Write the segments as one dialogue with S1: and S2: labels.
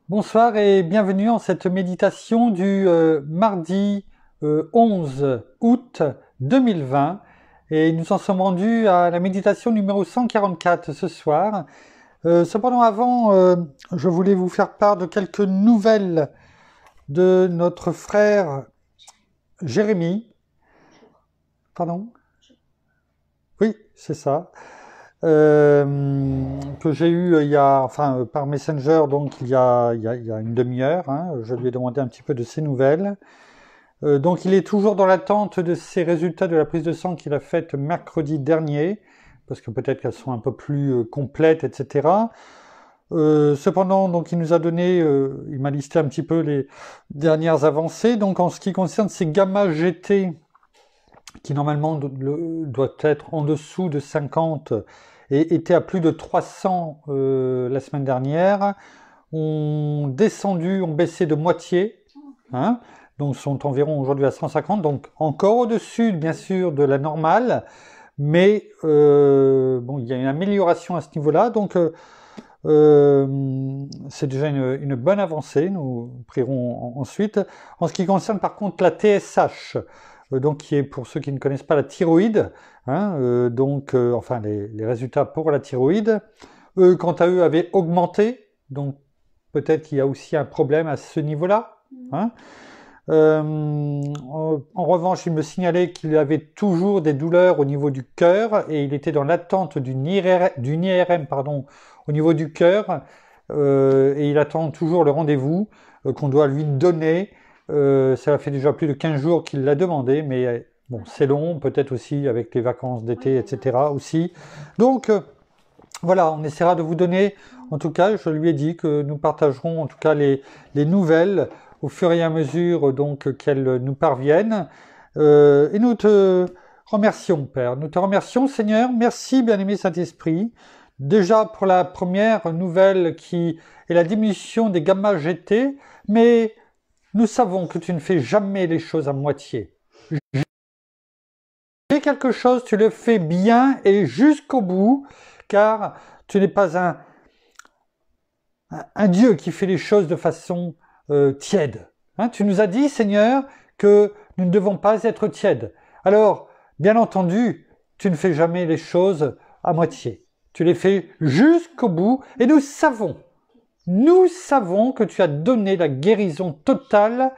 S1: Bonsoir et bienvenue en cette méditation du mardi 11 août 2020. Et nous en sommes rendus à la méditation numéro 144 ce soir. Cependant, avant, je voulais vous faire part de quelques nouvelles de notre frère Jérémy. Pardon ? Oui, c'est ça. Que j'ai eu par Messenger, donc il y a une demi-heure. Je lui ai demandé un petit peu de ses nouvelles. Donc il est toujours dans l'attente de ses résultats de la prise de sang qu'il a faite mercredi dernier, parce que peut-être qu'elles sont un peu plus complètes, etc. Cependant, donc il nous a donné, il m'a listé un petit peu les dernières avancées. Donc en ce qui concerne ces gamma GT, qui normalement doit être en dessous de 50 et était à plus de 300 la semaine dernière, ont baissé de moitié, donc sont environ aujourd'hui à 150, donc encore au-dessus bien sûr de la normale, mais il y a une amélioration à ce niveau-là, donc c'est déjà une bonne avancée, nous prierons ensuite. En ce qui concerne par contre la TSH, donc qui est, pour ceux qui ne connaissent pas, la thyroïde, les résultats pour la thyroïde, eux, quant à eux, avaient augmenté, donc peut-être qu'il y a aussi un problème à ce niveau-là. En revanche, il me signalait qu'il avait toujours des douleurs au niveau du cœur, et il était dans l'attente d'une IRM au niveau du cœur, et il attend toujours le rendez-vous qu'on doit lui donner. Ça fait déjà plus de 15 jours qu'il l'a demandé, mais bon, c'est long, peut-être aussi avec les vacances d'été, etc. aussi. Donc, voilà, on essaiera de vous donner, en tout cas, je lui ai dit que nous partagerons en tout cas les nouvelles au fur et à mesure donc qu'elles nous parviennent. Et nous te remercions, Père. Nous te remercions, Seigneur. Merci, bien-aimé Saint-Esprit. Déjà pour la première nouvelle qui est la diminution des gamma GT, mais nous savons que tu ne fais jamais les choses à moitié. Fais quelque chose, tu le fais bien et jusqu'au bout, car tu n'es pas un Dieu qui fait les choses de façon tiède. Tu nous as dit, Seigneur, que nous ne devons pas être tièdes. Alors, bien entendu, tu ne fais jamais les choses à moitié. Tu les fais jusqu'au bout et nous savons que tu as donné la guérison totale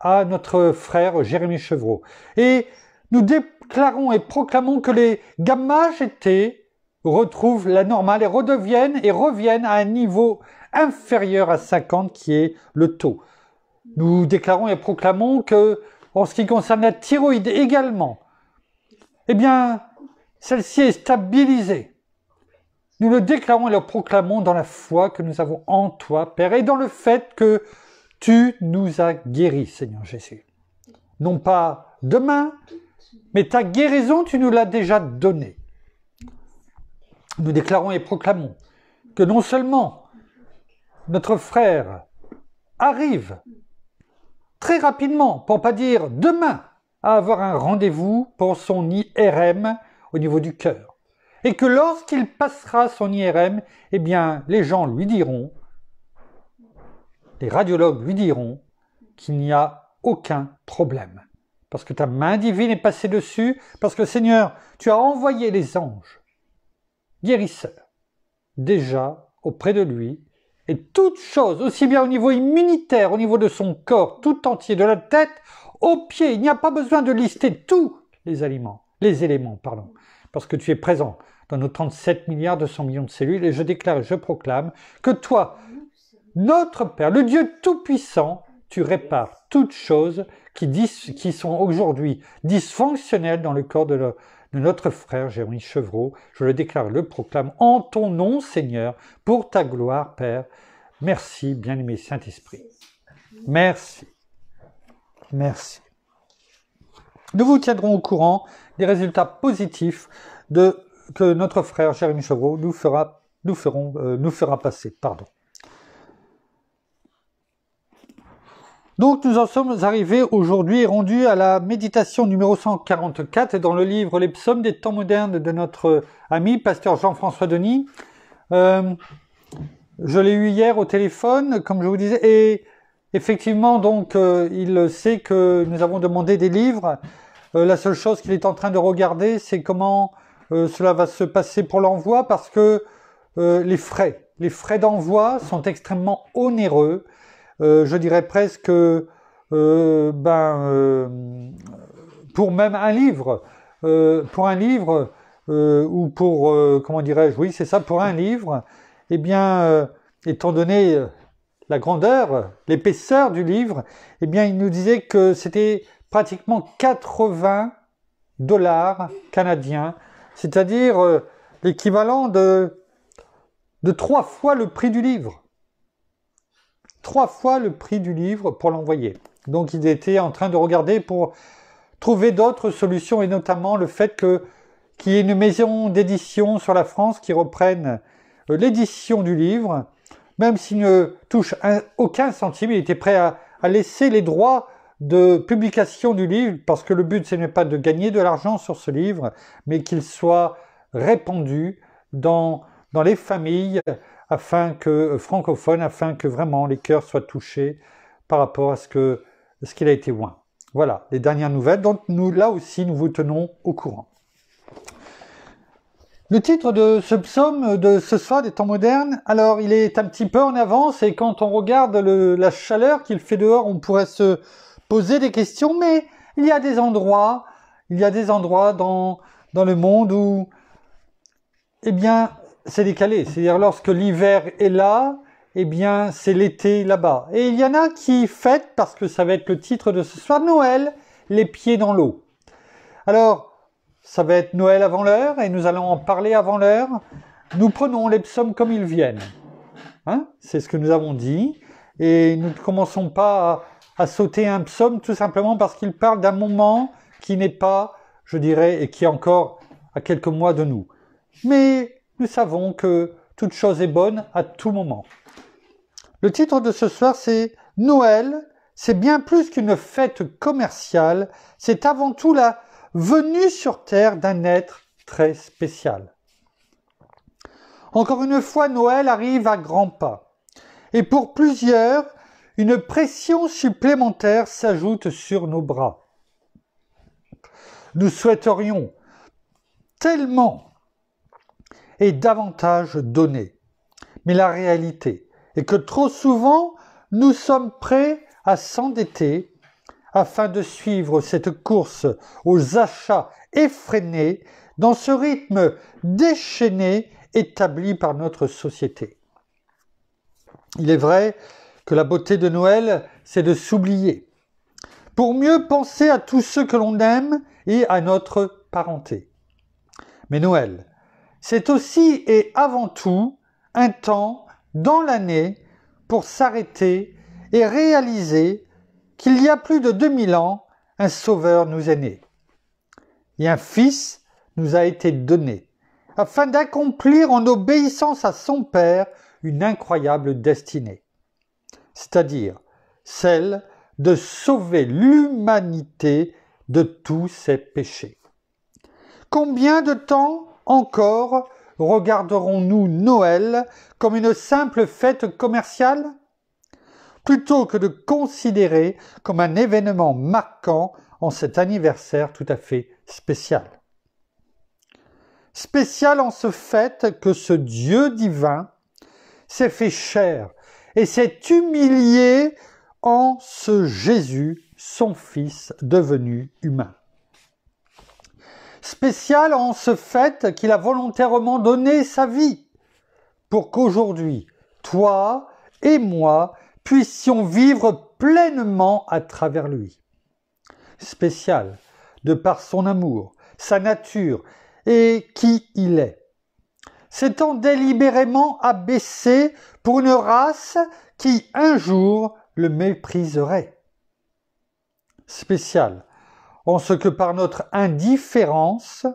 S1: à notre frère Jérémy Chevreau. Et nous déclarons et proclamons que les gamma GT retrouvent la normale et reviennent à un niveau inférieur à 50 qui est le taux. Nous déclarons et proclamons que, en ce qui concerne la thyroïde également, celle-ci est stabilisée. Nous le déclarons et le proclamons dans la foi que nous avons en toi, Père, et dans le fait que tu nous as guéris, Seigneur Jésus. Non pas demain, mais ta guérison, tu nous l'as déjà donnée. Nous déclarons et proclamons que non seulement notre frère arrive très rapidement, pour ne pas dire demain, à avoir un rendez-vous pour son IRM au niveau du cœur. Et que lorsqu'il passera son IRM, les gens lui diront, les radiologues lui diront qu'il n'y a aucun problème. Parce que ta main divine est passée dessus, parce que Seigneur, tu as envoyé les anges guérisseurs déjà auprès de lui, et toute chose, aussi bien au niveau immunitaire, au niveau de son corps tout entier, de la tête aux pieds, il n'y a pas besoin de lister tous les éléments, parce que tu es présent dans nos 37 milliards 200 millions de cellules, et je déclare et je proclame que toi, notre Père, le Dieu Tout-Puissant, tu répares toutes choses qui sont aujourd'hui dysfonctionnelles dans le corps de notre frère Jérémy Chevreau. Je le déclare et le proclame en ton nom, Seigneur, pour ta gloire, Père. Merci, bien-aimé Saint-Esprit. Merci. Merci. Nous vous tiendrons au courant des résultats positifs que notre frère Jérémy Chevreau nous fera passer. Donc nous en sommes arrivés aujourd'hui et rendus à la méditation numéro 144 dans le livre Les Psaumes des temps modernes de notre ami pasteur Jean-François Denis. Je l'ai eu hier au téléphone, comme je vous disais, et effectivement, donc, il sait que nous avons demandé des livres. La seule chose qu'il est en train de regarder, c'est comment cela va se passer pour l'envoi, parce que les frais d'envoi sont extrêmement onéreux. Je dirais presque, pour même un livre, ou pour, comment dirais-je, oui, c'est ça, pour un livre, eh bien, étant donné la grandeur, l'épaisseur du livre, eh bien, il nous disait que c'était pratiquement 80 dollars canadiens, c'est-à-dire l'équivalent de 3 fois le prix du livre. 3 fois le prix du livre pour l'envoyer. Donc, il était en train de regarder pour trouver d'autres solutions, et notamment le fait qu'il y ait une maison d'édition sur la France qui reprenne l'édition du livre, même s'il ne touche aucun centime. Il était prêt à laisser les droits de publication du livre, parce que le but, ce n'est pas de gagner de l'argent sur ce livre, mais qu'il soit répandu dans les familles francophones, afin que vraiment les cœurs soient touchés par rapport à ce qu'il a été oint. Voilà, les dernières nouvelles, donc là aussi, nous vous tenons au courant. Le titre de ce psaume de ce soir des temps modernes, alors il est un petit peu en avance, et quand on regarde la chaleur qu'il fait dehors, on pourrait se poser des questions, mais il y a des endroits dans le monde où, eh bien, c'est décalé. C'est-à-dire, lorsque l'hiver est là, eh bien, c'est l'été là-bas. Et il y en a qui fêtent, parce que ça va être le titre de ce soir, Noël, les pieds dans l'eau. Alors, ça va être Noël avant l'heure, et nous allons en parler avant l'heure. Nous prenons les psaumes comme ils viennent. Hein? C'est ce que nous avons dit. Et nous ne commençons pas à sauter un psaume, tout simplement parce qu'il parle d'un moment qui n'est pas, je dirais, et qui est encore à quelques mois de nous. Mais nous savons que toute chose est bonne à tout moment. Le titre de ce soir, c'est Noël, c'est bien plus qu'une fête commerciale, c'est avant tout la venue sur terre d'un être très spécial. Encore une fois, Noël arrive à grands pas. Et pour plusieurs, une pression supplémentaire s'ajoute sur nos bras. Nous souhaiterions tellement et davantage donner. Mais la réalité est que trop souvent, nous sommes prêts à s'endetter afin de suivre cette course aux achats effrénés dans ce rythme déchaîné établi par notre société. Il est vrai que la beauté de Noël, c'est de s'oublier, pour mieux penser à tous ceux que l'on aime et à notre parenté. Mais Noël, c'est aussi et avant tout un temps dans l'année pour s'arrêter et réaliser qu'il y a plus de 2000 ans, un Sauveur nous est né. Et un Fils nous a été donné, afin d'accomplir en obéissance à son Père une incroyable destinée, c'est-à-dire celle de sauver l'humanité de tous ses péchés. Combien de temps encore regarderons-nous Noël comme une simple fête commerciale, plutôt que de considérer comme un événement marquant en cet anniversaire tout à fait spécial? Spécial en ce fait que ce Dieu divin s'est fait chair et s'est humilié en ce Jésus, son Fils devenu humain. Spécial en ce fait qu'il a volontairement donné sa vie pour qu'aujourd'hui, toi et moi puissions vivre pleinement à travers lui. Spécial de par son amour, sa nature et qui il est. S'étant délibérément abaissé pour une race qui un jour le mépriserait. Spécial en ce que par notre indifférence,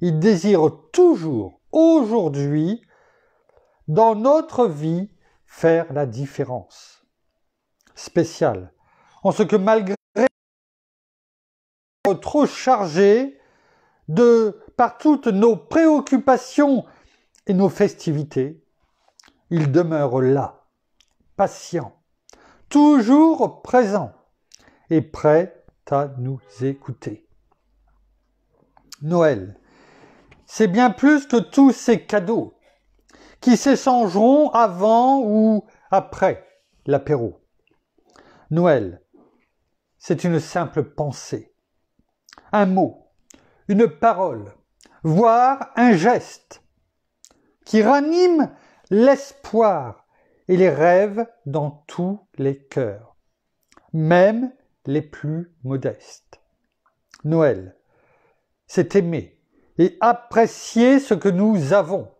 S1: il désire toujours, aujourd'hui, dans notre vie, faire la différence. Spécial en ce que malgré trop chargé par toutes nos préoccupations et nos festivités, Il demeure là, patient, toujours présent et prêt à nous écouter. Noël, c'est bien plus que tous ces cadeaux qui s'échangeront avant ou après l'apéro. Noël, c'est une simple pensée, un mot, une parole, voire un geste qui ranime l'espoir et les rêves dans tous les cœurs, même les plus modestes. Noël, c'est aimer et apprécier ce que nous avons,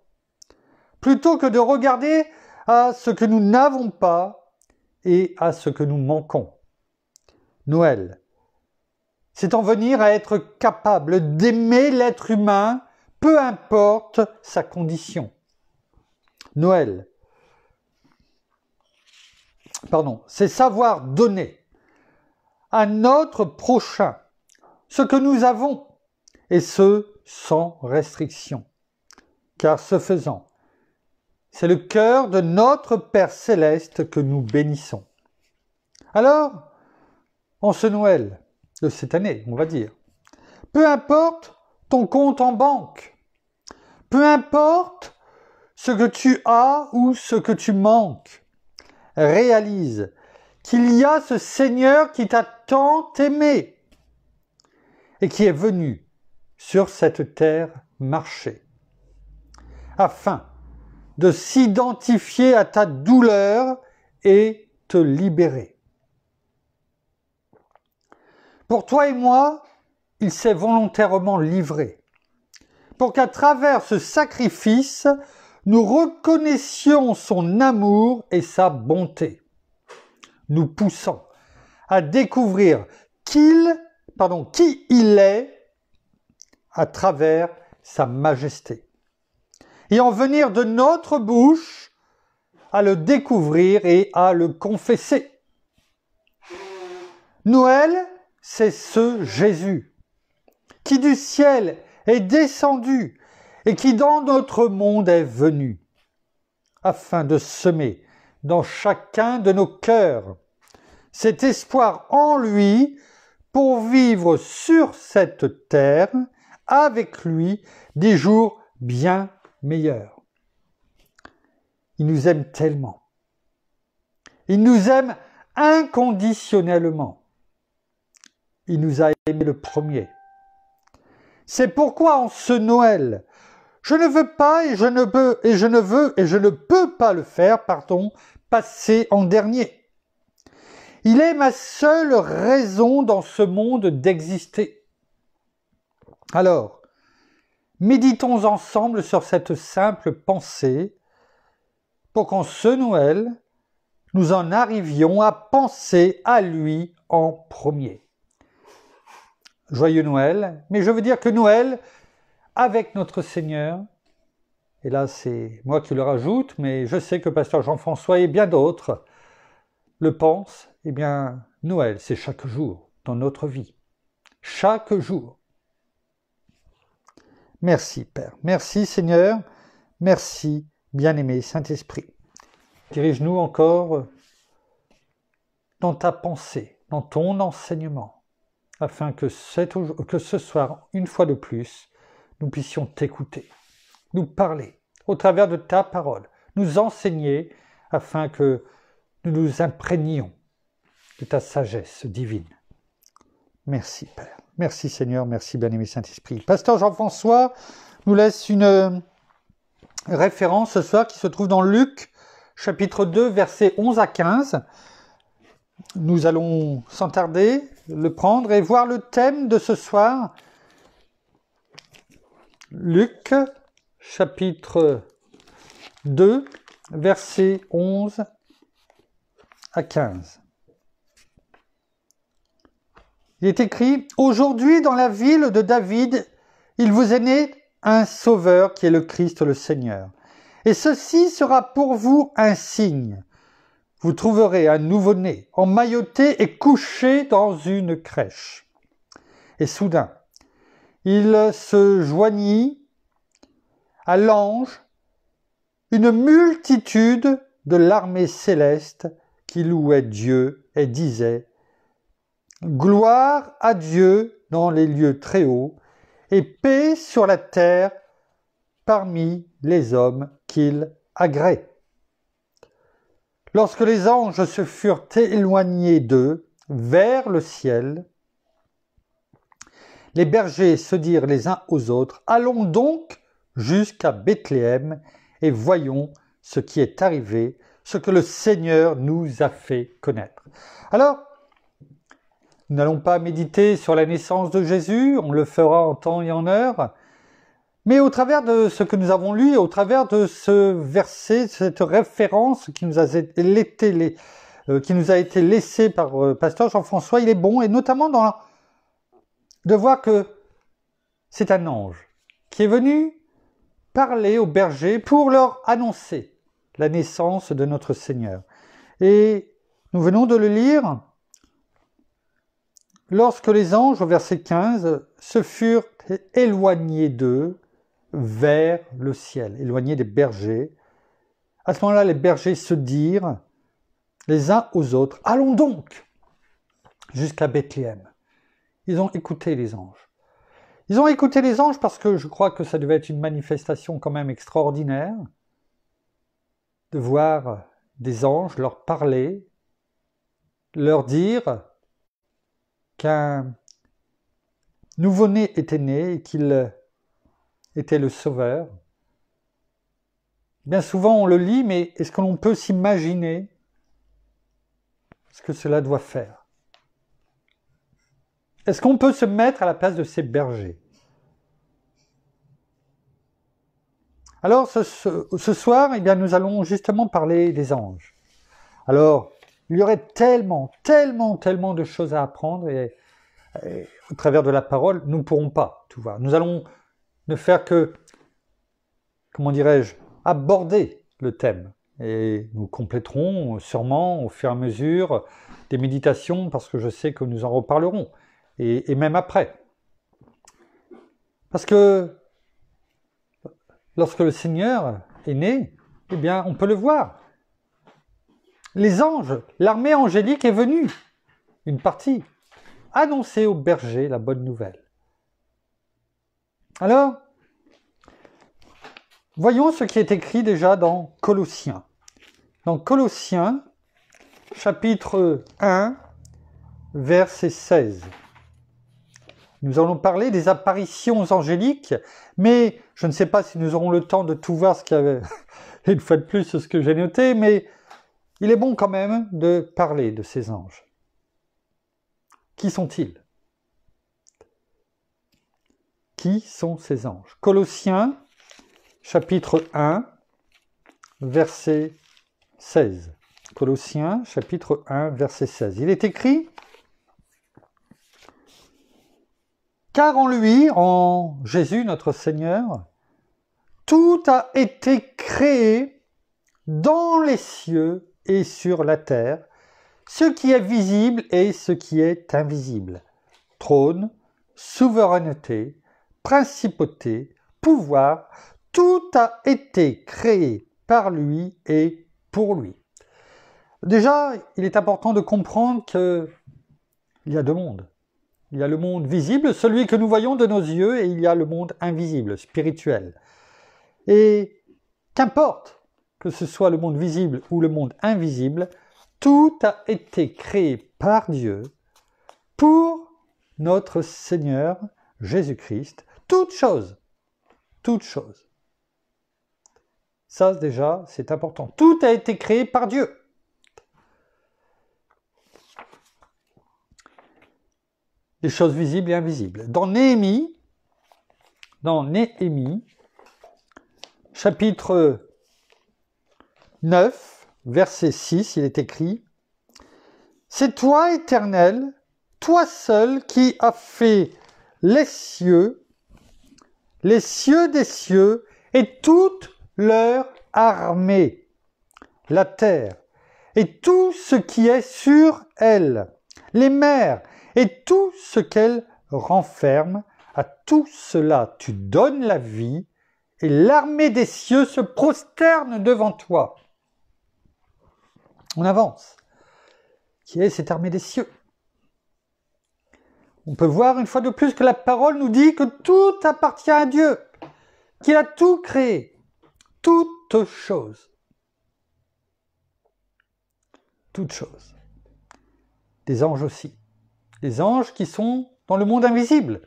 S1: plutôt que de regarder à ce que nous n'avons pas et à ce que nous manquons. Noël, c'est en venir à être capable d'aimer l'être humain, peu importe sa condition. Noël, c'est savoir donner à notre prochain ce que nous avons, et ce, sans restriction. Car ce faisant, c'est le cœur de notre Père Céleste que nous bénissons. Alors, en ce Noël de cette année, on va dire, peu importe ton compte en banque, peu importe ce que tu as ou ce que tu manques, réalise qu'il y a ce Seigneur qui t'a tant aimé et qui est venu sur cette terre marcher, afin de s'identifier à ta douleur et te libérer. Pour toi et moi, il s'est volontairement livré, pour qu'à travers ce sacrifice, nous reconnaissions son amour et sa bonté, nous poussant à découvrir qui il est à travers sa majesté, et en venir de notre bouche à le découvrir et à le confesser. Noël, c'est ce Jésus qui du ciel est descendu et qui dans notre monde est venu, afin de semer dans chacun de nos cœurs cet espoir en lui pour vivre sur cette terre avec lui des jours bien meilleurs. Il nous aime tellement. Il nous aime inconditionnellement. Il nous a aimés le premier. C'est pourquoi en ce Noël, je ne veux pas et je ne peux pas le faire, passer en dernier. Il est ma seule raison dans ce monde d'exister. Alors, méditons ensemble sur cette simple pensée pour qu'en ce Noël, nous en arrivions à penser à lui en premier. Joyeux Noël, mais je veux dire que Noël, avec notre Seigneur, et là c'est moi qui le rajoute, mais je sais que Pasteur Jean-François et bien d'autres le pensent, eh bien Noël c'est chaque jour dans notre vie, chaque jour. Merci Père, merci Seigneur, merci bien-aimé Saint-Esprit. Dirige-nous encore dans ta pensée, dans ton enseignement, afin que ce soir, une fois de plus, nous puissions t'écouter, nous parler au travers de ta parole, nous enseigner, afin que nous nous imprégnions de ta sagesse divine. Merci Père, merci Seigneur, merci bien-aimé Saint-Esprit. Pasteur Jean-François nous laisse une référence ce soir qui se trouve dans Luc, chapitre 2, versets 11 à 15. Nous allons sans tarder le prendre et voir le thème de ce soir. Luc, chapitre 2, versets 11 à 15. Il est écrit « Aujourd'hui, dans la ville de David, il vous est né un sauveur qui est le Christ le Seigneur. Et ceci sera pour vous un signe. Vous trouverez un nouveau-né emmailloté et couché dans une crèche. » Et soudain, il se joignit à l'ange une multitude de l'armée céleste qui louait Dieu et disait « Gloire à Dieu dans les lieux très hauts et paix sur la terre parmi les hommes qu'il agrée. » Lorsque les anges se furent éloignés d'eux vers le ciel, les bergers se dirent les uns aux autres « Allons donc jusqu'à Bethléem et voyons ce qui est arrivé, ce que le Seigneur nous a fait connaître. » Alors, nous n'allons pas méditer sur la naissance de Jésus, on le fera en temps et en heure, mais au travers de ce que nous avons lu, au travers de ce verset, cette référence qui nous a été laissée par pasteur Jean-François, il est bon, et notamment de voir que c'est un ange qui est venu parler aux bergers pour leur annoncer la naissance de notre Seigneur. Et nous venons de le lire, lorsque les anges, au verset 15, se furent éloignés d'eux vers le ciel, éloignés des bergers. À ce moment-là, les bergers se dirent les uns aux autres, allons donc jusqu'à Bethléem. Ils ont écouté les anges. Ils ont écouté les anges parce que je crois que ça devait être une manifestation quand même extraordinaire de voir des anges leur parler, leur dire qu'un nouveau-né était né et qu'il était le Sauveur. Bien souvent on le lit, mais est-ce que l'on peut s'imaginer ce que cela doit faire? Est-ce qu'on peut se mettre à la place de ces bergers? Alors ce soir, eh bien, nous allons justement parler des anges. Alors, il y aurait tellement de choses à apprendre et au travers de la parole, nous ne pourrons pas tout voir. Nous allons ne faire que, comment dirais-je, aborder le thème. Et nous compléterons sûrement au fur et à mesure des méditations parce que je sais que nous en reparlerons. Et même après. Parce que lorsque le Seigneur est né, eh bien, on peut le voir. Les anges, l'armée angélique est venue, une partie, annoncer aux bergers la bonne nouvelle. Alors, voyons ce qui est écrit déjà dans Colossiens. Dans Colossiens, chapitre 1, verset 16. Nous allons parler des apparitions angéliques, mais je ne sais pas si nous aurons le temps de tout voir ce qu'il y avait, une fois de plus, ce que j'ai noté, mais il est bon quand même de parler de ces anges. Qui sont-ils? Qui sont ces anges? Colossiens, chapitre 1, verset 16. Colossiens, chapitre 1, verset 16. Il est écrit: car en lui, en Jésus notre Seigneur, tout a été créé dans les cieux et sur la terre, ce qui est visible et ce qui est invisible. Trône, souveraineté, principauté, pouvoir, tout a été créé par lui et pour lui. Déjà, il est important de comprendre qu'il y a deux mondes. Il y a le monde visible, celui que nous voyons de nos yeux, et il y a le monde invisible, spirituel. Et qu'importe que ce soit le monde visible ou le monde invisible, tout a été créé par Dieu pour notre Seigneur Jésus-Christ. Toute chose. Ça déjà, c'est important. Tout a été créé par Dieu. Les choses visibles et invisibles. Dans Néhémie, chapitre 9, verset 6, il est écrit: c'est toi, Éternel, toi seul qui as fait les cieux des cieux et toute leur armée, la terre et tout ce qui est sur elle, les mers et tout ce qu'elle renferme. À tout cela tu donnes la vie et l'armée des cieux se prosterne devant toi. On avance. Qui est cette armée des cieux? On peut voir une fois de plus que la parole nous dit que tout appartient à Dieu, qu'il a tout créé, toutes choses. Toutes choses. Des anges aussi. Des anges qui sont dans le monde invisible.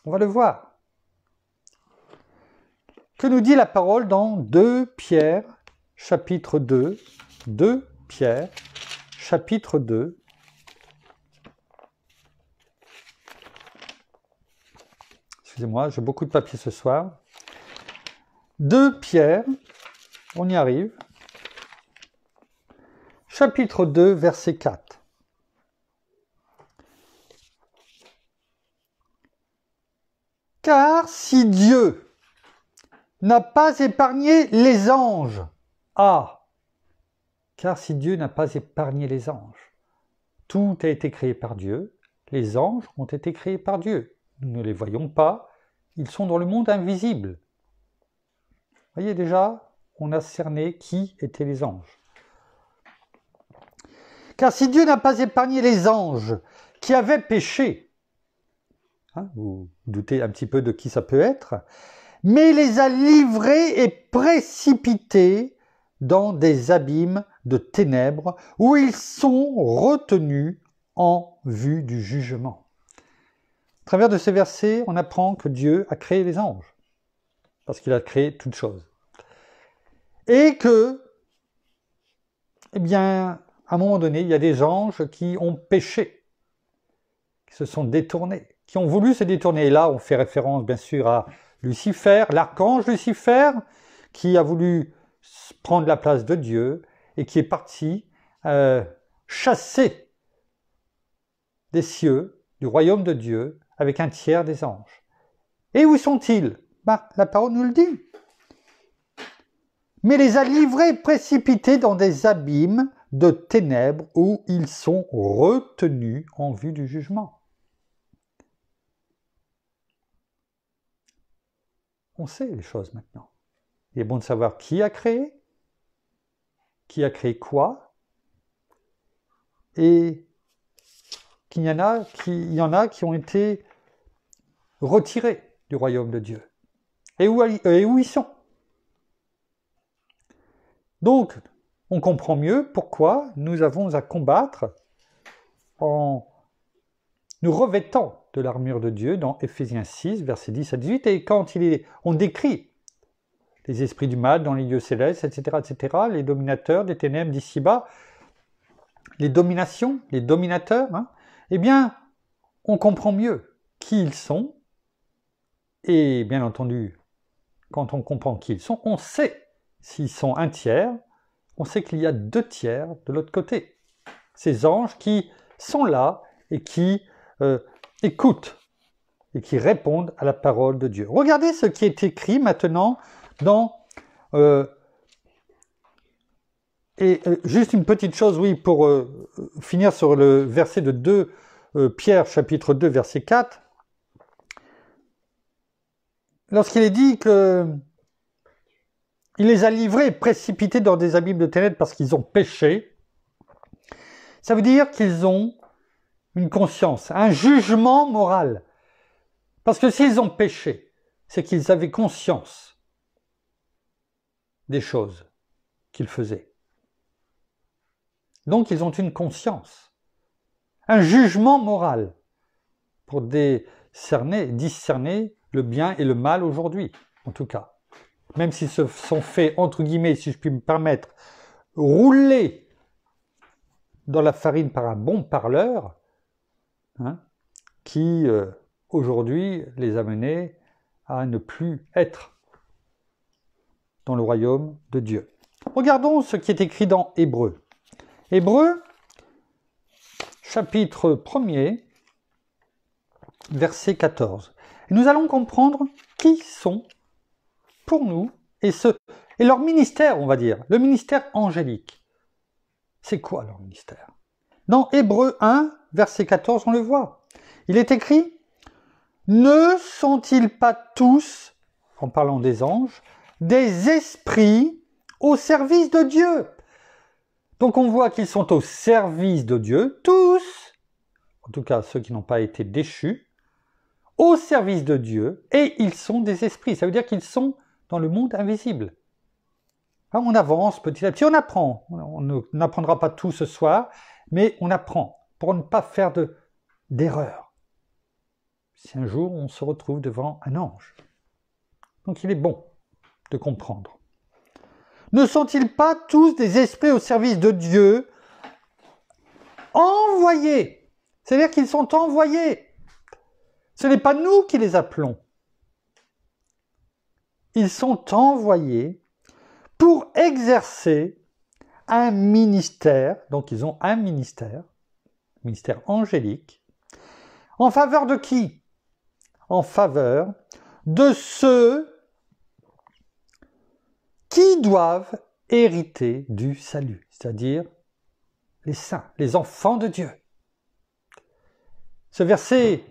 S1: On va le voir. Que nous dit la parole dans 2 Pierre, chapitre 2, 2 Pierre, chapitre 2, excusez-moi, j'ai beaucoup de papier ce soir. 2 Pierre, on y arrive. Chapitre 2, verset 4. Car si Dieu n'a pas épargné les anges, car si Dieu n'a pas épargné les anges, tout a été créé par Dieu, les anges ont été créés par Dieu. Nous ne les voyons pas, ils sont dans le monde invisible. Vous voyez déjà, on a cerné qui étaient les anges. Car si Dieu n'a pas épargné les anges qui avaient péché, vous doutez un petit peu de qui ça peut être, mais les a livrés et précipités dans des abîmes de ténèbres où ils sont retenus en vue du jugement. À travers de ces versets, on apprend que Dieu a créé les anges, parce qu'il a créé toutes choses. Et que, à un moment donné, il y a des anges qui ont péché, qui se sont détournés, qui ont voulu se détourner. Et là, on fait référence, bien sûr, à Lucifer, l'archange Lucifer, qui a voulu prendre la place de Dieu et qui est parti chasser des cieux, du royaume de Dieu, avec un tiers des anges. Et où sont-ils? La parole nous le dit. Mais les a livrés précipités dans des abîmes de ténèbres où ils sont retenus en vue du jugement. On sait les choses maintenant. Il est bon de savoir qui a créé quoi, et qu'il y en a qui ont été retirés du royaume de Dieu. Et où ils sont. Donc, on comprend mieux pourquoi nous avons à combattre en nous revêtant de l'armure de Dieu dans Éphésiens 6, versets 10 à 18, et quand on décrit les esprits du mal dans les lieux célestes, etc., les dominateurs des ténèbres d'ici-bas, les dominations, les dominateurs, on comprend mieux qui ils sont, et bien entendu, quand on comprend qui ils sont, on sait s'ils sont un tiers, on sait qu'il y a 2 tiers de l'autre côté. Ces anges qui sont là et qui écoutent et qui répondent à la parole de Dieu. Regardez ce qui est écrit maintenant dans... juste une petite chose, pour finir sur le verset de 2 Pierre, chapitre 2, verset 4. Lorsqu'il est dit que il les a livrés et précipités dans des abîmes de ténèbres parce qu'ils ont péché, ça veut dire qu'ils ont une conscience, un jugement moral. Parce que s'ils ont péché, c'est qu'ils avaient conscience des choses qu'ils faisaient. Donc ils ont une conscience, un jugement moral pour discerner le bien et le mal aujourd'hui, en tout cas. Même s'ils se sont fait, entre guillemets, si je puis me permettre, rouler dans la farine par un bon parleur, qui aujourd'hui les a menés à ne plus être dans le royaume de Dieu. Regardons ce qui est écrit dans Hébreux. Hébreux, chapitre 1er, verset 14. Et nous allons comprendre qui sont pour nous et leur ministère, on va dire, le ministère angélique. C'est quoi leur ministère? Dans Hébreux 1, verset 14, on le voit. Il est écrit: ne sont-ils pas tous, en parlant des anges, des esprits au service de Dieu? Donc on voit qu'ils sont au service de Dieu, tous, en tout cas ceux qui n'ont pas été déchus, au service de Dieu, et ils sont des esprits. Ça veut dire qu'ils sont dans le monde invisible. On avance petit à petit, on apprend. On n'apprendra pas tout ce soir, mais on apprend pour ne pas faire d'erreur. Si un jour on se retrouve devant un ange. Donc il est bon de comprendre. Ne sont-ils pas tous des esprits au service de Dieu, envoyés? C'est-à-dire qu'ils sont envoyés. Ce n'est pas nous qui les appelons. Ils sont envoyés pour exercer un ministère, donc ils ont un ministère angélique, en faveur de qui? En faveur de ceux qui doivent hériter du salut, c'est-à-dire les saints, les enfants de Dieu. Ce verset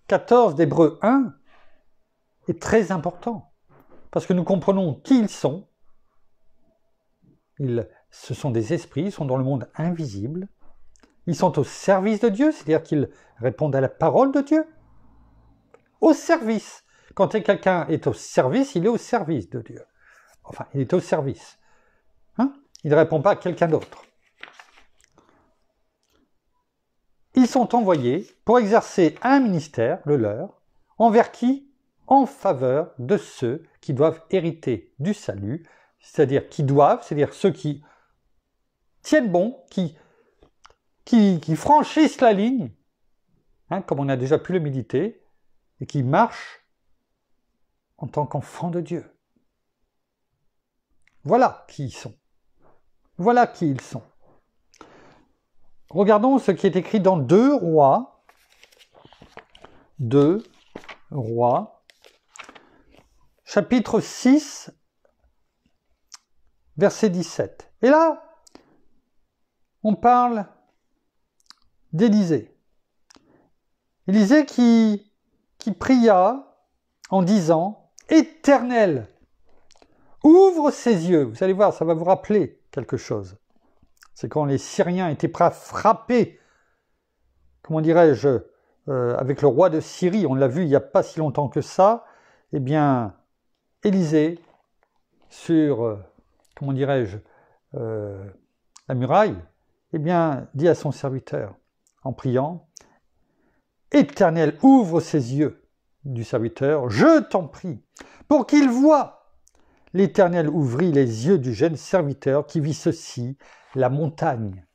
S1: 14 d'Hébreux 1 est très important, parce que nous comprenons qui ils sont. Ce sont des esprits, ils sont dans le monde invisible. Ils sont au service de Dieu, c'est-à-dire qu'ils répondent à la parole de Dieu. Au service. Quand quelqu'un est au service, il est au service de Dieu. Enfin, il est au service. Il ne répond pas à quelqu'un d'autre. Ils sont envoyés pour exercer un ministère, le leur, envers qui? En faveur de ceux qui doivent hériter du salut, c'est-à-dire c'est-à-dire ceux qui tiennent bon, qui franchissent la ligne, comme on a déjà pu le méditer, et qui marchent en tant qu'enfants de Dieu. Voilà qui ils sont. Voilà qui ils sont. Regardons ce qui est écrit dans 2 Rois. 2 Rois, chapitre 6, verset 17. Et là, on parle d'Élisée. Élisée qui pria en disant « Éternel, ouvre ses yeux ». Vous allez voir, ça va vous rappeler quelque chose. C'est quand les Syriens étaient prêts à frapper, comment dirais-je, avec le roi de Syrie, on l'a vu il n'y a pas si longtemps que ça, eh bien, Élisée, sur, comment dirais-je, la muraille, eh bien, dit à son serviteur, en priant, « Éternel, ouvre ses yeux du serviteur, je t'en prie, pour qu'il voie. » L'Éternel ouvrit les yeux du jeune serviteur qui vit ceci, la montagne,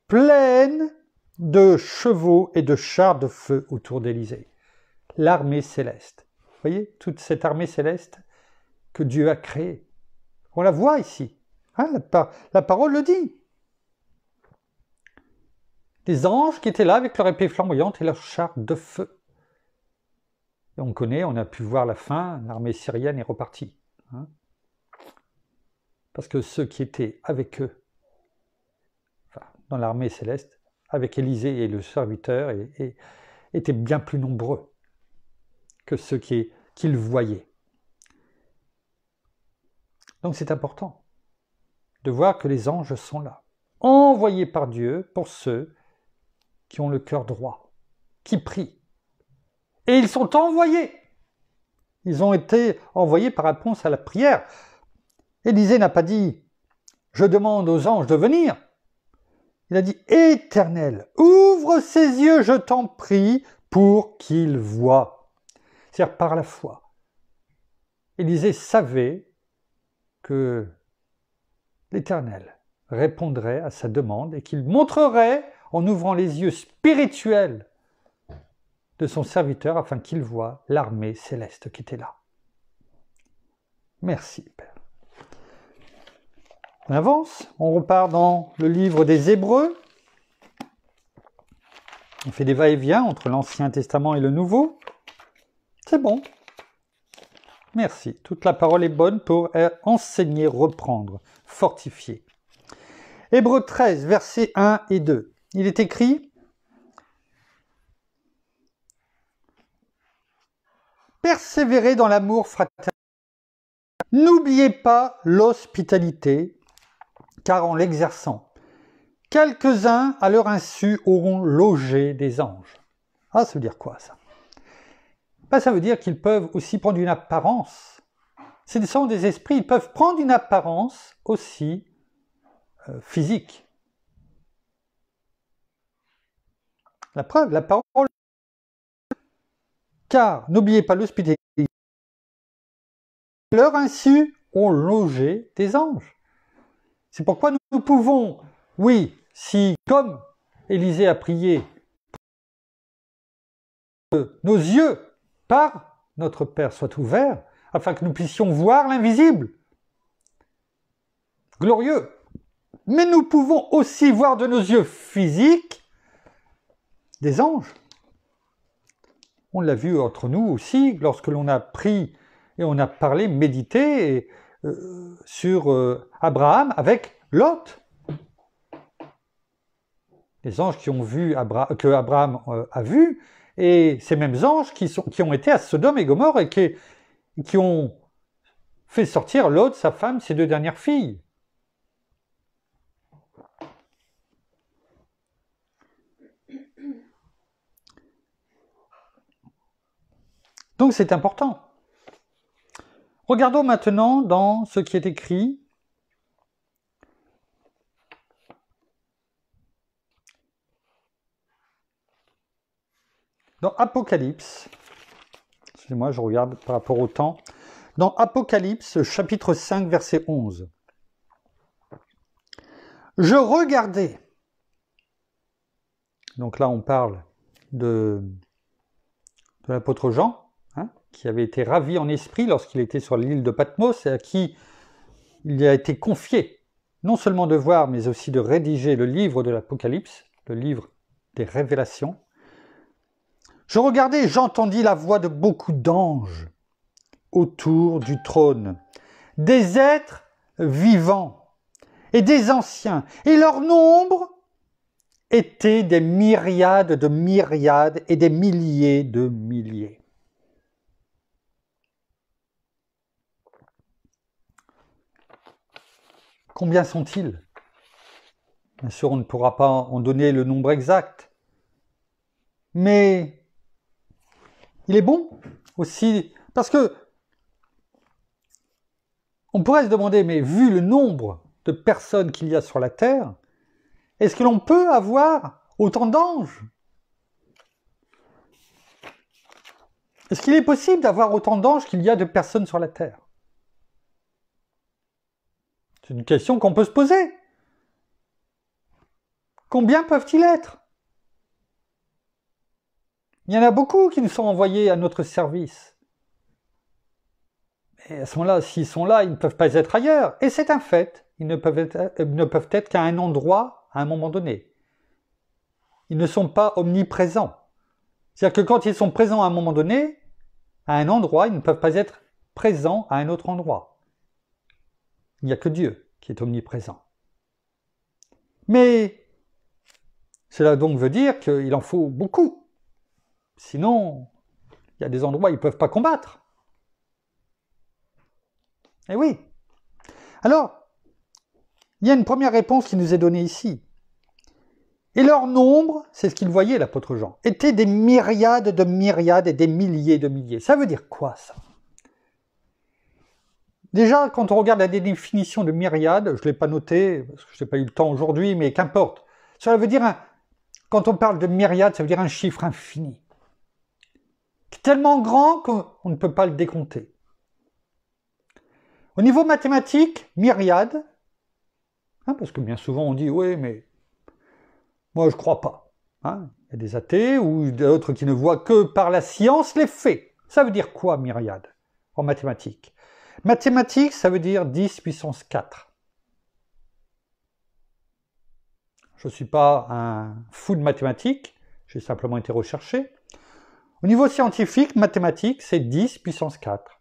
S1: pleine de chevaux et de chars de feu autour d'Élisée. L'armée céleste. Vous voyez, toute cette armée céleste que Dieu a créée. On la voit ici. La parole le dit. Des anges qui étaient là avec leur épée flamboyante et leurs chars de feu. Et on connaît, on a pu voir la fin, l'armée syrienne est repartie. Parce que ceux qui étaient avec eux, dans l'armée céleste, avec Élisée et le serviteur, étaient bien plus nombreux que ceux qu'ils voyaient. Donc c'est important de voir que les anges sont là, envoyés par Dieu pour ceux qui ont le cœur droit, qui prient. Et ils sont envoyés. Ils ont été envoyés par réponse à la prière. Élisée n'a pas dit « Je demande aux anges de venir ». Il a dit « Éternel, ouvre ses yeux, je t'en prie, pour qu'il voie ». C'est-à-dire par la foi. Élisée savait que l'Éternel répondrait à sa demande et qu'il montrerait, en ouvrant les yeux spirituels de son serviteur, afin qu'il voie l'armée céleste qui était là. Merci, Père. On avance, on repart dans le livre des Hébreux. On fait des va-et-vient entre l'Ancien Testament et le Nouveau. C'est bon. Merci. Toute la parole est bonne pour enseigner, reprendre, fortifier. Hébreux 13, versets 1 et 2. Il est écrit persévérez dans l'amour fraternel. N'oubliez pas l'hospitalité, car en l'exerçant, quelques-uns, à leur insu, auront logé des anges. Ah, ça veut dire quoi, ça? Ben, ça veut dire qu'ils peuvent aussi prendre une apparence. Ce sont des esprits, ils peuvent prendre une apparence aussi physique. La preuve, la parole. Car, n'oubliez pas l'hospitalité, à leur insu ont logé des anges. C'est pourquoi nous pouvons, oui, si, comme Élisée a prié, que nos yeux, par notre Père, soient ouverts, afin que nous puissions voir l'invisible, glorieux. Mais nous pouvons aussi voir de nos yeux physiques des anges. On l'a vu entre nous aussi, lorsque l'on a pris et on a parlé, médité sur Abraham avec Lot. Les anges qui ont vu que Abraham a vu, et ces mêmes anges qui ont été à Sodome et Gomorrhe et qui ont fait sortir Lot, sa femme, ses 2 dernières filles. Donc c'est important. Regardons maintenant dans ce qui est écrit dans Apocalypse. Excusez-moi, je regarde par rapport au temps. Dans Apocalypse, chapitre 5, verset 11. Je regardais. Donc là, on parle de l'apôtre Jean, qui avait été ravi en esprit lorsqu'il était sur l'île de Patmos et à qui il a été confié non seulement de voir, mais aussi de rédiger le livre de l'Apocalypse, le livre des révélations. Je regardais et j'entendis la voix de beaucoup d'anges autour du trône, des êtres vivants et des anciens, et leur nombre était des myriades de myriades et des milliers de milliers. Combien sont-ils? Bien sûr, on ne pourra pas en donner le nombre exact, mais il est bon aussi, parce que on pourrait se demander, mais vu le nombre de personnes qu'il y a sur la Terre, est-ce que l'on peut avoir autant d'anges? Est-ce qu'il est possible d'avoir autant d'anges qu'il y a de personnes sur la Terre? C'est une question qu'on peut se poser. Combien peuvent-ils être? Il y en a beaucoup qui nous sont envoyés à notre service. Et à ce moment-là, s'ils sont là, ils ne peuvent pas être ailleurs. Et c'est un fait. Ils ne peuvent être qu'à un endroit à un moment donné. Ils ne sont pas omniprésents. C'est-à-dire que quand ils sont présents à un moment donné, à un endroit, ils ne peuvent pas être présents à un autre endroit. Il n'y a que Dieu qui est omniprésent. Mais cela donc veut dire qu'il en faut beaucoup. Sinon, il y a des endroits où ils ne peuvent pas combattre. Eh oui. Alors, il y a une première réponse qui nous est donnée ici. Et leur nombre, c'est ce qu'il voyait l'apôtre Jean, était des myriades de myriades et des milliers de milliers. Ça veut dire quoi, ça? Déjà, quand on regarde la définition de myriade, je ne l'ai pas noté, parce que je n'ai pas eu le temps aujourd'hui, mais qu'importe. Cela veut dire, quand on parle de myriade, ça veut dire un chiffre infini. Tellement grand qu'on ne peut pas le décompter. Au niveau mathématique, myriade, parce que bien souvent on dit, oui, mais moi je ne crois pas. Il y a des athées ou d'autres qui ne voient que par la science les faits. Ça veut dire quoi, myriade, en mathématiques? Mathématiques, ça veut dire 10 puissance 4. Je ne suis pas un fou de mathématiques, j'ai simplement été recherché. Au niveau scientifique, mathématiques, c'est 10 puissance 4,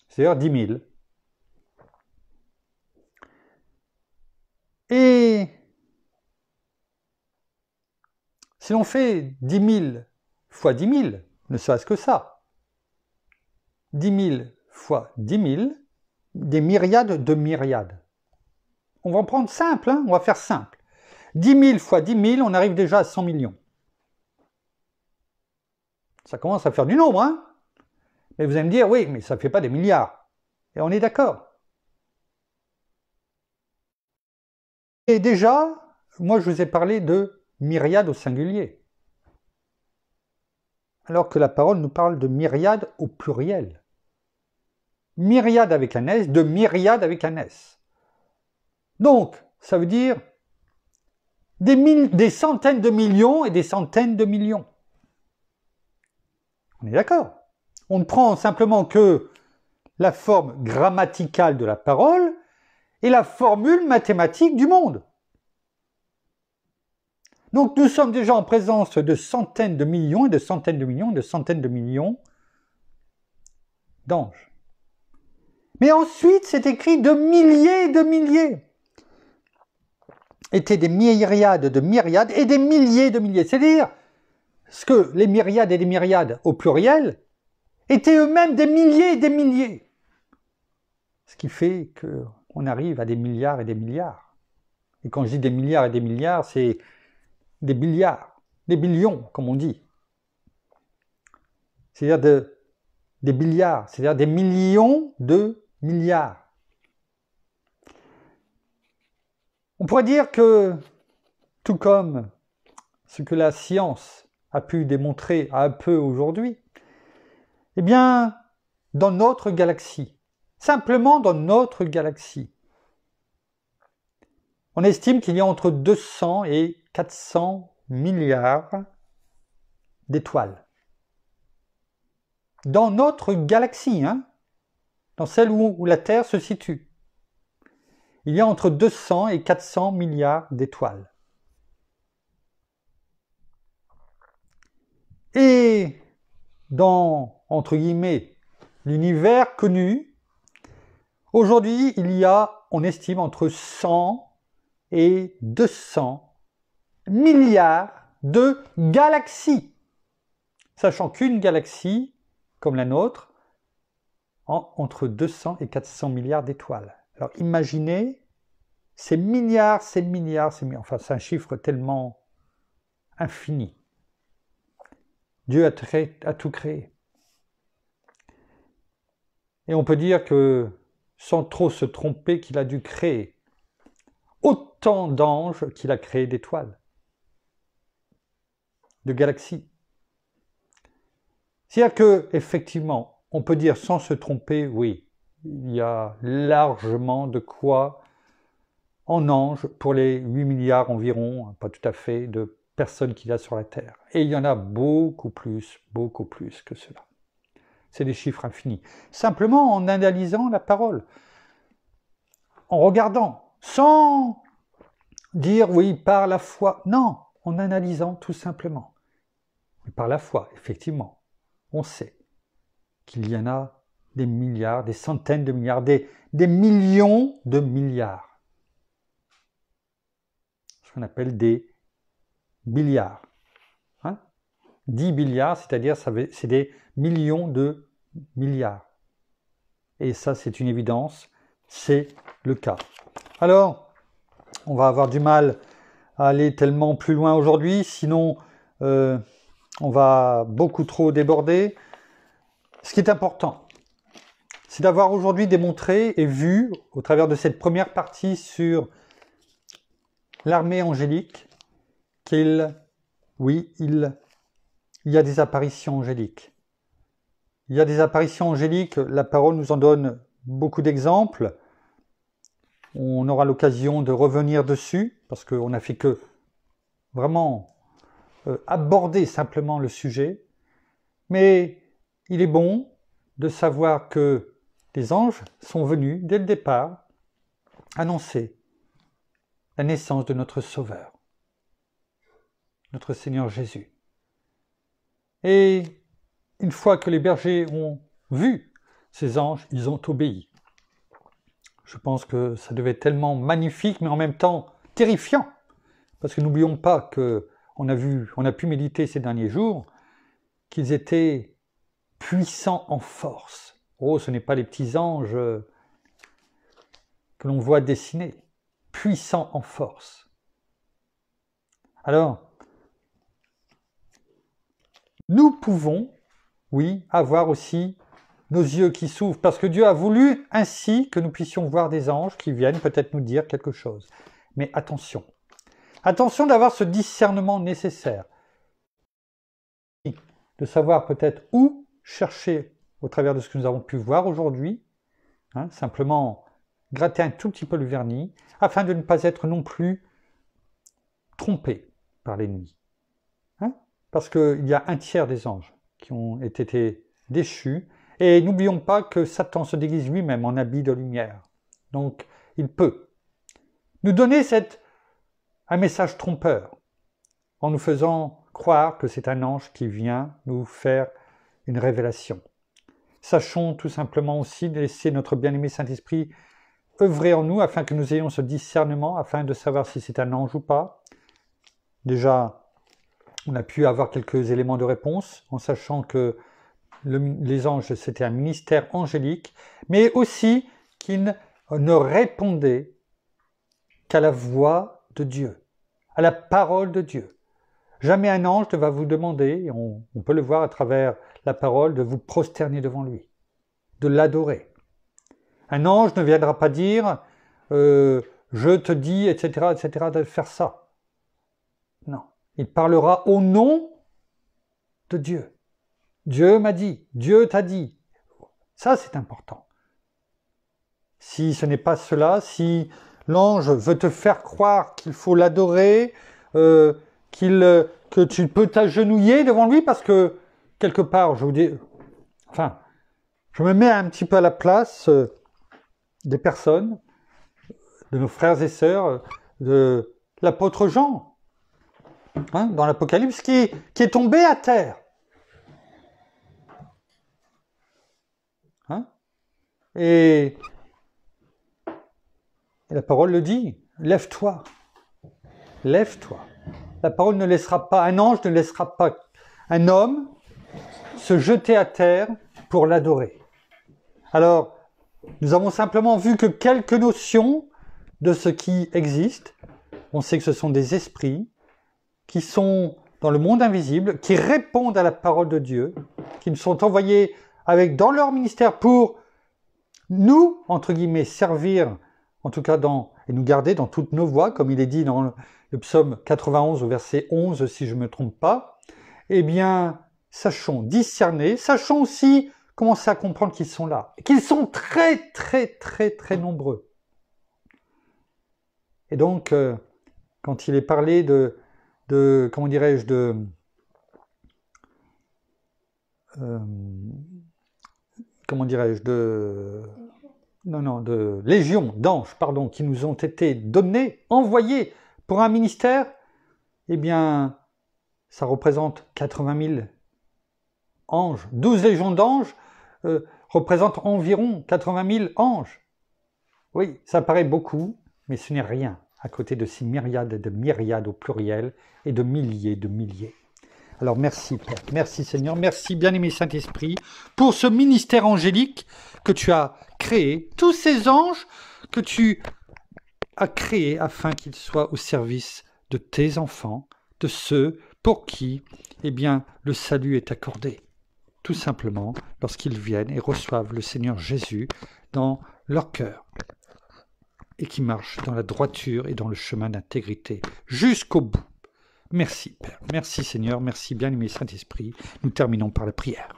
S1: c'est-à-dire 10 000. Et si l'on fait 10 000 fois 10 000, ne serait-ce que ça, 10 000 fois 10 000, des myriades de myriades. On va en prendre simple, hein, on va faire simple. 10 000 fois 10 000, on arrive déjà à 100 millions. Ça commence à faire du nombre, hein? Mais vous allez me dire, oui, mais ça ne fait pas des milliards. Et on est d'accord. Et déjà, moi je vous ai parlé de myriades au singulier. Alors que la parole nous parle de myriades au pluriel. Myriade avec un S, de myriade avec un S. Donc, ça veut dire des centaines de millions et des centaines de millions. On est d'accord. On ne prend simplement que la forme grammaticale de la parole et la formule mathématique du monde. Donc nous sommes déjà en présence de centaines de millions et de centaines de millions et de centaines de millions d'anges. Mais ensuite, c'est écrit de milliers et de milliers. Étaient des myriades de myriades et des milliers de milliers. C'est-à-dire que les myriades et des myriades au pluriel étaient eux-mêmes des milliers et des milliers. Ce qui fait qu'on arrive à des milliards et des milliards. Et quand je dis des milliards et des milliards, c'est des billiards, des billions, comme on dit. C'est-à-dire des billiards, c'est-à-dire des millions de milliards. On pourrait dire que, tout comme ce que la science a pu démontrer un peu aujourd'hui, eh bien, dans notre galaxie, simplement dans notre galaxie, on estime qu'il y a entre 200 et 400 milliards d'étoiles. Dans notre galaxie, hein, dans celle où la Terre se situe, il y a entre 200 et 400 milliards d'étoiles. Et dans, entre guillemets, l'univers connu, aujourd'hui, il y a, on estime, entre 100 et 200 milliards de galaxies. Sachant qu'une galaxie, comme la nôtre, a entre 200 et 400 milliards d'étoiles. Alors imaginez ces milliards, enfin c'est un chiffre tellement infini. Dieu a tout créé. Et on peut dire que, sans trop se tromper, qu'il a dû créer autant d'anges qu'il a créé d'étoiles, de galaxies. C'est-à-dire que, effectivement, on peut dire sans se tromper, oui, il y a largement de quoi en anges pour les 8 milliards environ, pas tout à fait, de personnes qu'il y a sur la Terre. Et il y en a beaucoup plus que cela. C'est des chiffres infinis. Simplement en analysant la parole, en regardant, sans dire oui, par la foi. Non, en analysant tout simplement. Et par la foi, effectivement, on sait qu'il y en a des milliards, des centaines de milliards, des millions de milliards. Ce qu'on appelle des billiards. 10 billiards, c'est-à-dire c'est des millions de milliards. Et ça, c'est une évidence, c'est le cas. Alors, on va avoir du mal à aller tellement plus loin aujourd'hui, sinon on va beaucoup trop déborder. Ce qui est important, c'est d'avoir aujourd'hui démontré et vu, au travers de cette première partie sur l'armée angélique, il y a des apparitions angéliques. Il y a des apparitions angéliques, la parole nous en donne beaucoup d'exemples. On aura l'occasion de revenir dessus, parce qu'on n'a fait que vraiment aborder simplement le sujet. Mais il est bon de savoir que les anges sont venus, dès le départ, annoncer la naissance de notre Sauveur, notre Seigneur Jésus. Et une fois que les bergers ont vu ces anges, ils ont obéi. Je pense que ça devait être tellement magnifique, mais en même temps terrifiant. Parce que n'oublions pas qu'on a pu méditer ces derniers jours, qu'ils étaient puissants en force. Oh, ce n'est pas les petits anges que l'on voit dessinés, puissants en force. Alors, nous pouvons, oui, avoir aussi nos yeux qui s'ouvrent, parce que Dieu a voulu ainsi que nous puissions voir des anges qui viennent peut-être nous dire quelque chose. Mais attention, attention d'avoir ce discernement nécessaire, de savoir peut-être où chercher au travers de ce que nous avons pu voir aujourd'hui, simplement gratter un tout petit peu le vernis, afin de ne pas être non plus trompé par l'ennemi. Parce qu'il y a un tiers des anges qui ont été déchus, et n'oublions pas que Satan se déguise lui-même en habit de lumière. Donc, il peut nous donner un message trompeur, en nous faisant croire que c'est un ange qui vient nous faire une révélation. Sachons tout simplement aussi de laisser notre bien-aimé Saint-Esprit œuvrer en nous afin que nous ayons ce discernement, afin de savoir si c'est un ange ou pas. Déjà, on a pu avoir quelques éléments de réponse en sachant que les anges, c'était un ministère angélique, mais aussi qu'ils ne répondaient qu'à la voix de Dieu, à la parole de Dieu. Jamais un ange ne va vous demander, et on peut le voir à travers la parole, de vous prosterner devant lui, de l'adorer. Un ange ne viendra pas dire je te dis, etc., de faire ça. Non. Il parlera au nom de Dieu. Dieu m'a dit, Dieu t'a dit. Ça, c'est important. Si ce n'est pas cela, si l'ange veut te faire croire qu'il faut l'adorer, que tu peux t'agenouiller devant lui, parce que, quelque part, je vous dis, je me mets un petit peu à la place des personnes, de nos frères et sœurs, de l'apôtre Jean, dans l'Apocalypse, qui est tombé à terre. Et la parole le dit, lève-toi, lève-toi. La parole ne laissera pas, un ange ne laissera pas un homme se jeter à terre pour l'adorer. Alors, nous avons simplement vu que quelques notions de ce qui existe. On sait que ce sont des esprits qui sont dans le monde invisible, qui répondent à la parole de Dieu, qui nous sont envoyés dans leur ministère pour nous, entre guillemets, servir, en tout cas et nous garder dans toutes nos voies, comme il est dit dans le psaume 91 au verset 11, si je ne me trompe pas. Eh bien, sachons discerner, sachons aussi commencer à comprendre qu'ils sont là, qu'ils sont très, très, très, très nombreux. Et donc, quand il est parlé comment dirais-je, de légions d'anges, qui nous ont été donnés, envoyés pour un ministère, eh bien, ça représente 80 000 anges. 12 légions d'anges représentent environ 80 000 anges. Oui, ça paraît beaucoup, mais ce n'est rien à côté de ces myriades et de myriades au pluriel et de milliers. Alors merci Père, merci Seigneur, merci bien-aimé Saint-Esprit pour ce ministère angélique que tu as créé, tous ces anges que tu as créés afin qu'ils soient au service de tes enfants, de ceux pour qui, eh bien, le salut est accordé. Tout simplement lorsqu'ils viennent et reçoivent le Seigneur Jésus dans leur cœur et qui marchent dans la droiture et dans le chemin d'intégrité jusqu'au bout. Merci Père, merci Seigneur, merci bien-aimé Saint-Esprit. Nous terminons par la prière.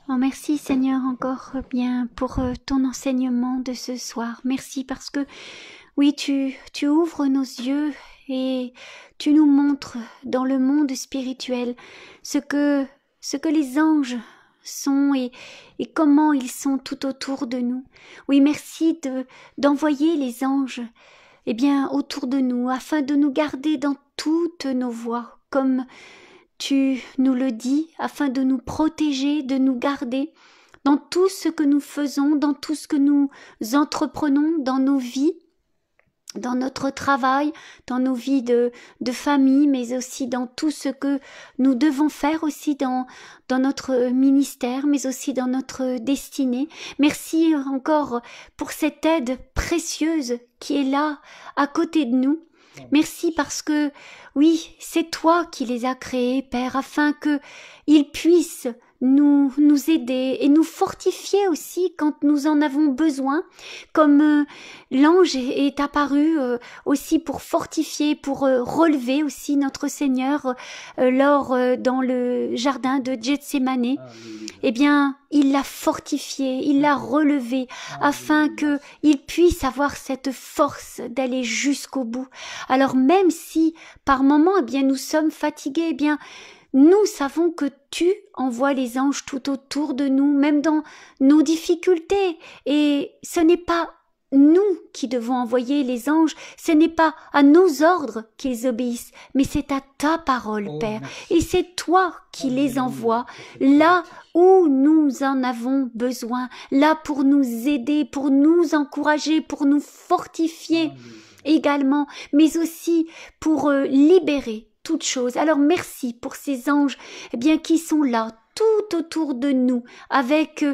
S2: Oh, merci Seigneur encore bien pour ton enseignement de ce soir. Merci parce que oui, tu ouvres nos yeux et tu nous montres dans le monde spirituel ce que les anges sont et comment ils sont tout autour de nous. Oui, merci d'envoyer les anges autour de nous afin de nous garder dans toutes nos voies, comme tu nous le dis, afin de nous protéger, de nous garder dans tout ce que nous faisons, dans tout ce que nous entreprenons dans nos vies. dans notre travail, dans nos vies de famille, mais aussi dans tout ce que nous devons faire aussi dans notre ministère, mais aussi dans notre destinée. Merci encore pour cette aide précieuse qui est là, à côté de nous. Merci parce que, oui, c'est toi qui les as créés, Père, afin que ils puissent nous aider et nous fortifier aussi quand nous en avons besoin, comme l'ange est apparu aussi pour fortifier, pour relever aussi notre Seigneur dans le jardin de Gethsémané. Eh bien, il l'a fortifié, il l'a relevé, afin que il puisse avoir cette force d'aller jusqu'au bout. Alors même si par moments, eh bien, nous sommes fatigués, eh bien, nous savons que tu envoies les anges tout autour de nous, même dans nos difficultés. Et ce n'est pas nous qui devons envoyer les anges, ce n'est pas à nos ordres qu'ils obéissent, mais c'est à ta parole, Père. Et c'est toi qui les envoies là où nous en avons besoin, là pour nous aider, pour nous encourager, pour nous fortifier également, mais aussi pour libérer toutes choses. Alors merci pour ces anges, eh bien, qui sont là tout autour de nous avec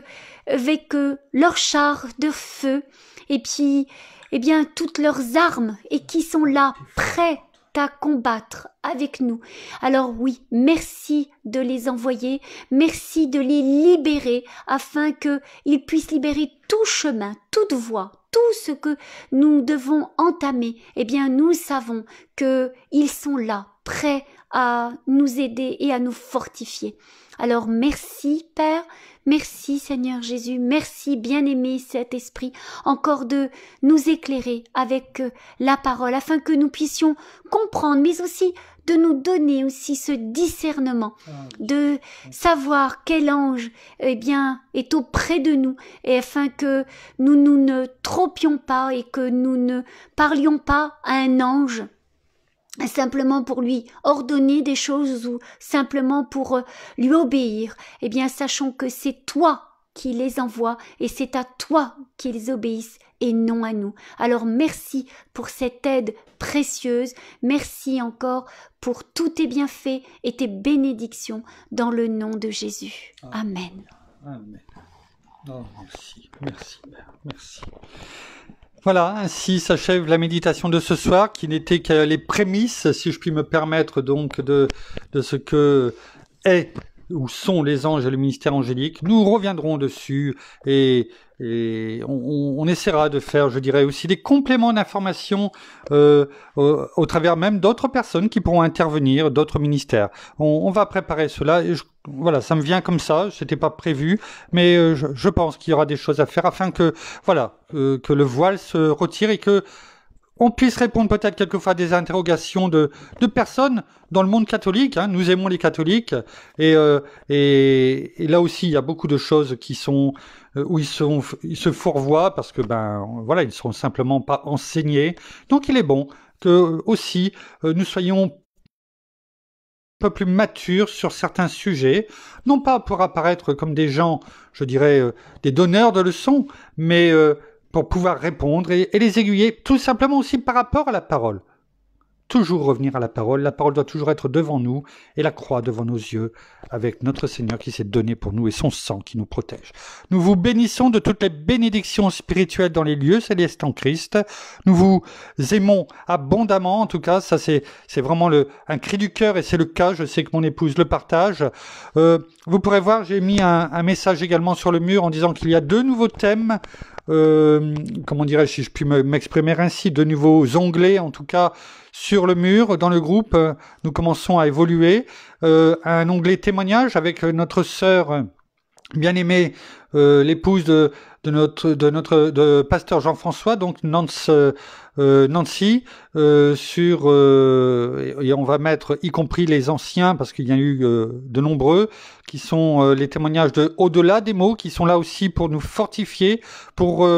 S2: leurs chars de feu et puis eh bien toutes leurs armes et qui sont là prêts à combattre avec nous. Alors oui, merci de les envoyer, merci de les libérer afin que ils puissent libérer tout chemin, toute voie, tout ce que nous devons entamer. Eh bien, nous savons que ils sont là, prêts à nous aider et à nous fortifier. Alors merci Père, merci Seigneur Jésus, merci bien-aimé Saint-Esprit, encore de nous éclairer avec la parole, afin que nous puissions comprendre, mais aussi de nous donner aussi ce discernement, de savoir quel ange eh bien, est auprès de nous, et afin que nous ne trompions pas et que nous ne parlions pas à un ange simplement pour lui ordonner des choses ou simplement pour lui obéir. Eh bien, sachons que c'est toi qui les envoie et c'est à toi qu'ils obéissent et non à nous. Alors merci pour cette aide précieuse, merci encore pour tous tes bienfaits et tes bénédictions dans le nom de Jésus. Amen.
S1: Amen. Oh, merci, merci, merci. Voilà, ainsi s'achève la méditation de ce soir, qui n'était que les prémices, si je puis me permettre, donc, de ce que est ou sont les anges et le ministère angélique. Nous reviendrons dessus et on essaiera de faire, je dirais, aussi des compléments d'informations au travers même d'autres personnes qui pourront intervenir, d'autres ministères. On va préparer cela et voilà, ça me vient comme ça, c'était pas prévu, mais je pense qu'il y aura des choses à faire afin que, voilà, que le voile se retire et que on puisse répondre peut-être quelquefois à des interrogations de personnes dans le monde catholique. Hein. Nous aimons les catholiques et là aussi il y a beaucoup de choses qui sont où ils se fourvoient parce que voilà, ils sont simplement pas enseignés. Donc il est bon que aussi nous soyons un peu plus matures sur certains sujets, non pas pour apparaître comme des gens, je dirais, des donneurs de leçons, mais pour pouvoir répondre et les aiguiller, tout simplement aussi par rapport à la parole. Toujours revenir à la parole doit toujours être devant nous, et la croix devant nos yeux, avec notre Seigneur qui s'est donné pour nous et son sang qui nous protège. Nous vous bénissons de toutes les bénédictions spirituelles dans les lieux célestes en Christ. Nous vous aimons abondamment, en tout cas, ça c'est vraiment un cri du cœur, et c'est le cas, je sais que mon épouse le partage. Vous pourrez voir, j'ai mis un message également sur le mur en disant qu'il y a 2 nouveaux thèmes, comment dirais-je, si je puis m'exprimer ainsi, 2 nouveaux onglets en tout cas sur le mur dans le groupe. Nous commençons à évoluer, un onglet témoignage avec notre sœur bien-aimée, l'épouse de pasteur Jean-François, donc Nancy, sur et on va mettre y compris les anciens parce qu'il y en a eu de nombreux qui sont les témoignages de au-delà des mots, qui sont là aussi pour nous fortifier, pour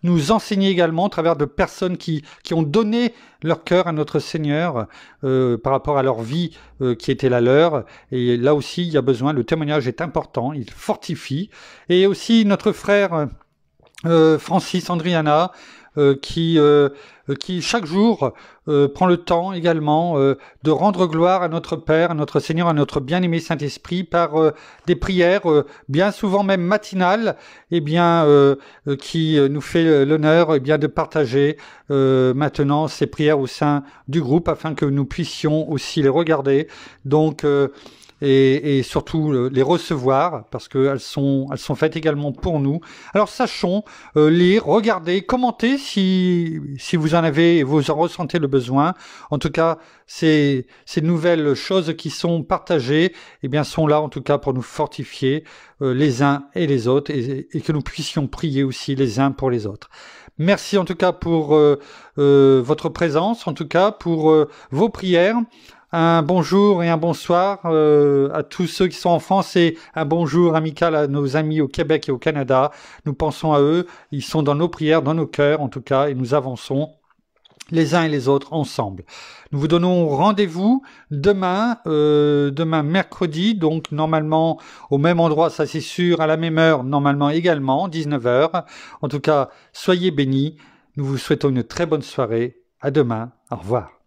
S1: nous enseigner également à travers de personnes qui ont donné leur cœur à notre Seigneur par rapport à leur vie qui était la leur. Et là aussi, il y a besoin, le témoignage est important, il fortifie. Et aussi notre frère Francis Andriana, qui chaque jour prend le temps également de rendre gloire à notre Père, à notre Seigneur, à notre bien-aimé Saint-Esprit par des prières bien souvent même matinales, et bien qui nous fait l'honneur bien de partager maintenant ces prières au sein du groupe afin que nous puissions aussi les regarder. Donc et surtout les recevoir parce qu'elles sont faites également pour nous. Alors sachons lire, regarder, commenter si vous en avez et vous en ressentez le besoin. En tout cas, ces nouvelles choses qui sont partagées, eh bien sont là en tout cas pour nous fortifier les uns et les autres et que nous puissions prier aussi les uns pour les autres. Merci en tout cas pour votre présence, en tout cas pour vos prières. Un bonjour et un bonsoir à tous ceux qui sont en France et un bonjour amical à nos amis au Québec et au Canada. Nous pensons à eux, ils sont dans nos prières, dans nos cœurs en tout cas, et nous avançons les uns et les autres ensemble. Nous vous donnons rendez-vous demain mercredi, donc normalement au même endroit, ça c'est sûr, à la même heure, normalement également, 19h. En tout cas, soyez bénis. Nous vous souhaitons une très bonne soirée. À demain. Au revoir.